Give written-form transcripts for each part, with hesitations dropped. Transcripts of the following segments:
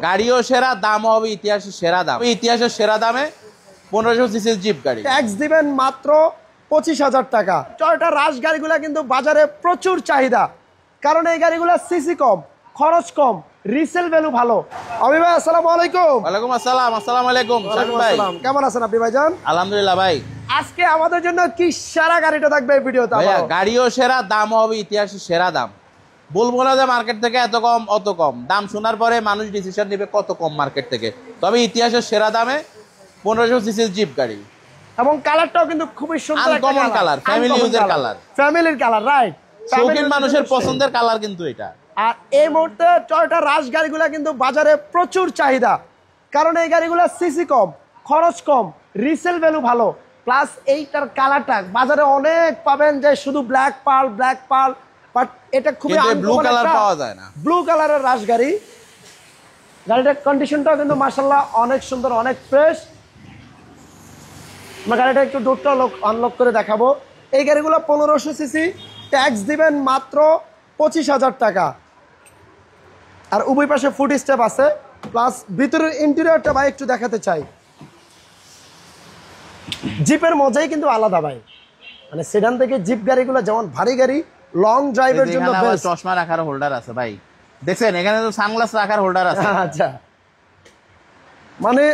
গাড়িও সেরা, দামও হবে ইতিহাসের সেরা দাম। ইতিহাসের সেরা দামে 1500 সিসির জিপ গাড়ি। ট্যাক্স দিবেন মাত্র 25,000 টাকা। টয়োটা রাশ গাড়িগুলো কিন্তু বাজারে প্রচুর চাহিদা, কারণ এই গাড়িগুলো সিসি কম, খরচ কম, রিসেল ভ্যালু ভালো। আমি ভাই আসসালামু আলাইকুম। ওয়ালাইকুম আসসালাম। আসসালামু আলাইকুম ভাই, কেমন আছেন আপনি ভাইজান? আলহামদুলিল্লাহ ভাই। আজকে আমাদের জন্য কি সেরা গাড়িটা থাকবে এই ভিডিওতে? ভাইয়া গাড়িও সেরা, দামও হবে ইতিহাসের সেরা দাম। বলবো না যে মার্কেট থেকে এত কম অত কম, দাম শোনার পরে মানুষ ডিসিশন নেবে কত কম মার্কেট থেকে। তবে ইতিহাসের সেরা দামে 1500 সিসির জিপ গাড়ি, এবং কালারটাও কিন্তু খুবই সুন্দর, আনকমন কালার, ফ্যামিলি ইউজের কালার, ফ্যামিলির কালার, রাইট? শৌখিন মানুষের পছন্দের কালার কিন্তু এটা। আর এই মুহূর্তে টয়োটা রাশ গাড়িগুলো কিন্তু বাজারে প্রচুর চাহিদা, কারণ এই গাড়িগুলো সিসি কম, খরচ কম, রিসেল ভ্যালু ভালো, প্লাস এইটার কালারটা বাজারে অনেক পাবেন যে শুধু ব্ল্যাক পার্ল, বাট এটা খুবই ব্লু কালার পাওয়া যায় না। ব্লু কালারের রাশ গাড়ি। গাড়িটার কন্ডিশনটাও কিন্তু মাশাআল্লাহ অনেক সুন্দর, অনেক ফ্রেশ। আমরা গাড়িটা একটু ডোরটা আনলক করে দেখাবো। এই গাড়িগুলো 1500 সিসি, ট্যাক্স দিবেন মাত্র 25,000 টাকা। আর উভয় পাশে ফুট স্টেপ আছে, প্লাস ভিতরের ইন্টেরিয়রটা ভাই একটু দেখাতে চাই। জিপের মজাই কিন্তু আলাদা ভাই, মানে সেডান থেকে জিপ গাড়িগুলো যেমন ভারী গাড়ি, লং ড্রাইভের জন্য বেস্ট। চশমা রাখার হোল্ডার আছে ভাই, দেখছেন এখানে তো সানগ্লাস রাখার হোল্ডার আছে। আচ্ছা, মানে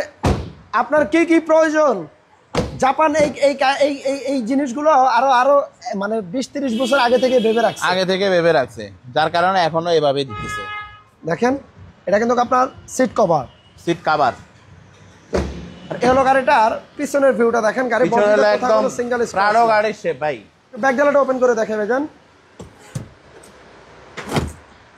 আপনার কি কি প্রয়োজন? জাপান এই এই এই এই জিনিসগুলো আরো মানে 20-30 বছর আগে থেকে ভেবে রাখছে, যার কারণে এখনো এভাবে দিতেছে। দেখেন এটা কিন্তু আপনার সিট কভার। আর এই হলো গাড়িটার পিছনের ভিউটা দেখেন। গাড়ি একদম সিঙ্গেল প্রাডো গাড়ির শেপ ভাই। ব্যাক ডালাটা ওপেন করে দেখে ভাইজান।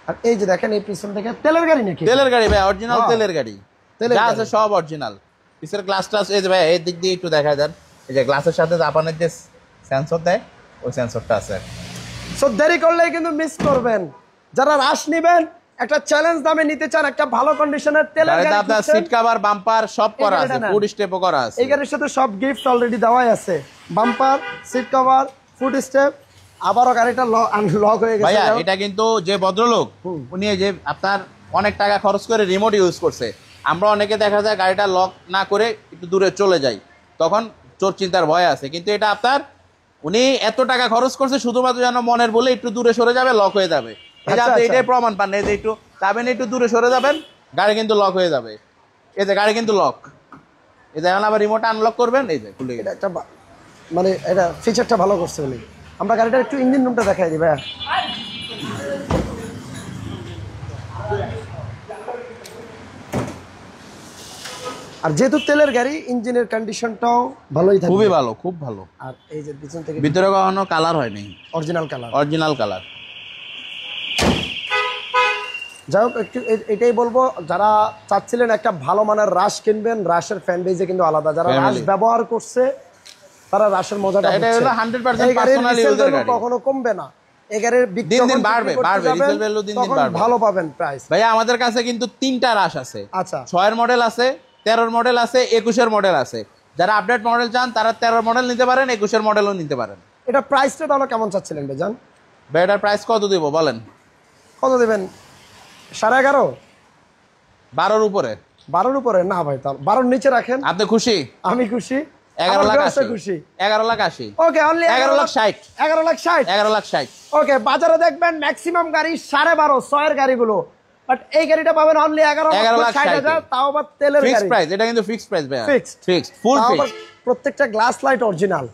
আর এই যে দেখেন এই পিছন থেকে তেলের গাড়ি নাকি? তেলের গাড়ি ভাই, অরিজিনাল তেলের গাড়ি, যা আছে সব অরিজিনাল। পিছের গ্লাস টাস এই যে ভাই এই দিক দিয়ে একটু দেখা যান, এই যে গ্লাসের সাথে জাপানের যে সেন্সর দেয় ওই সেন্সরটা আছে। সো দেরি করলেই কিন্তু মিস করবেন। যারা রাশ নেবেন, একটা চ্যালেঞ্জ দামে নিতে চান, একটা ভালো কন্ডিশনের তেলের গাড়ি, আপনার সিট কভার, বাম্পার সব করা আছে, ফুড স্টেপও করা আছে। এই গাড়ির সাথে সব গিফট অলরেডি দেওয়াই আছে, bumper, seat cover, foot step. আবারও গাড়িটা লক হয়ে গেছে ভাইয়া। এটা কিন্তু যে ভদ্রলোক উনি যে আপনার অনেক টাকা খরচ করে রিমোট ইউজ করছে। আমরা অনেকে দেখা যায় গাড়িটা লক না করে একটু দূরে চলে যাই, তখন চোর চিন্তার ভয় আছে। কিন্তু এটা আপনার উনি এত টাকা খরচ করছে শুধুমাত্র যেন মনের বলে একটু দূরে সরে যাবে, লক হয়ে যাবে। এটাই প্রমাণ পান, এই যে একটু যাবেন, একটু দূরে সরে যাবেন, গাড়ি কিন্তু লক হয়ে যাবে। এই যে গাড়ি কিন্তু লক, এই যে এখন আবার রিমোট আনলক করবেন, এই যে খুলে গেছে। একটা মানে এটা ফিচারটা ভালো করছে বলে। আমরা গাড়িটার একটু ইঞ্জিন রুমটা দেখাই দিই ভাইয়া। আর যেহেতু তেলের গাড়ি, ইঞ্জিনের কন্ডিশনটাও ভালোই থাকে, খুবই ভালো, খুব ভালো। আর এই যে পিছন থেকে ভিতরে কখনো কালার হয়নি, অরিজিনাল কালার। যাই হোক, একটু এটাই বলবো, যারা চাচ্ছিলেন একটা ভালো মানের রাশ কিনবেন, রাশের ফ্যান বেজে কিন্তু আলাদা। যারা রাশ ব্যবহার করছে তারা রাশের মজাটা এটা হলো 100% পার্সোনাল ইউজের গাড়ি, কখনো কমবে না। এই গাড়ির দিন দিন বাড়বে, রিসেল ভ্যালু দিন দিন বাড়বে, ভালো পাবেন প্রাইস। ভাইয়া আমাদের কাছে কিন্তু 3টা রাশ আছে। আচ্ছা, 6 এর মডেল আছে, 13 এর মডেল আছে, 21 এর মডেল আছে। যারা আপডেট মডেল চান তারা 13 মডেল নিতে পারেন, 21 এর মডেলও নিতে পারেন। এটা প্রাইসটা তাহলে কেমন চাচ্ছিলেন ভাইজান? ভাই এটার প্রাইস কত দিব বলেন? কত দিবেন? 11.5? 12-র উপরে? 12-র উপরে না ভাই, তাহলে 12-র নিচে রাখেন। আপনি খুশি? আমি খুশি। 11,80,000 খুশি। 11,80,000 ওকে, অনলি 11,60,000 11,60,000 11,60,000 ওকে। বাজারে দেখবেন ম্যাক্সিমাম গাড়ি 12.5, 6 এর গাড়িগুলো, বাট এই গাড়িটা পাবেন অনলি 11,60,000, তাও আবার তেলের গাড়ি। ফিক্সড প্রাইস, এটা কিন্তু ফিক্সড প্রাইস ভাই, ফিক্সড ফুল ফিক্সড। প্রত্যেকটা গ্লাস লাইট অরিজিনাল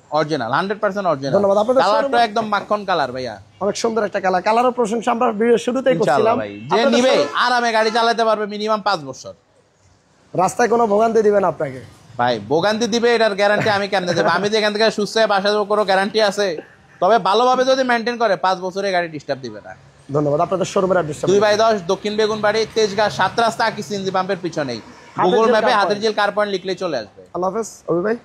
100% অরিজিনাল। ধন্যবাদ আপনাদের। কালারটা একদম মাখন কালার ভাইয়া, অনেক সুন্দর একটা কালার। কালারের প্রশংসা আমরা ভিডিও শুরুতেই করছিলাম। ভাই যে নিবে আরামে গাড়ি চালাতে পারবে মিনিমাম 5 বছর। রাস্তায় কোনো ভোগান্তি দিবেন আপনাকে ভাই? ভোগান্তি দিবে এটার গ্যারান্টি আমি কেমনে দেব? আমি তো এখান থেকে সুস্থ হয়ে বাসা যাবো, কোনো গ্যারান্টি আছে? তবে ভালোভাবে যদি মেনটেন করে 5 বছরে গাড়ি ডিস্টার্ব দিবে না। ধন্যবাদ। আপনাদের শোরুমের অ্যাড্রেসটা? 2/10 দক্ষিণ বেগুনবাড়ি, তেজগাঁ 7 রাস্তা, আকিস সিএনজি পাম্পের পিছনেই। গুগল ম্যাপে হাতিরঝিল কার পয়েন্ট লিখলেই চলে আসবে। আল্লাহ হাফেজ অভি ভাই।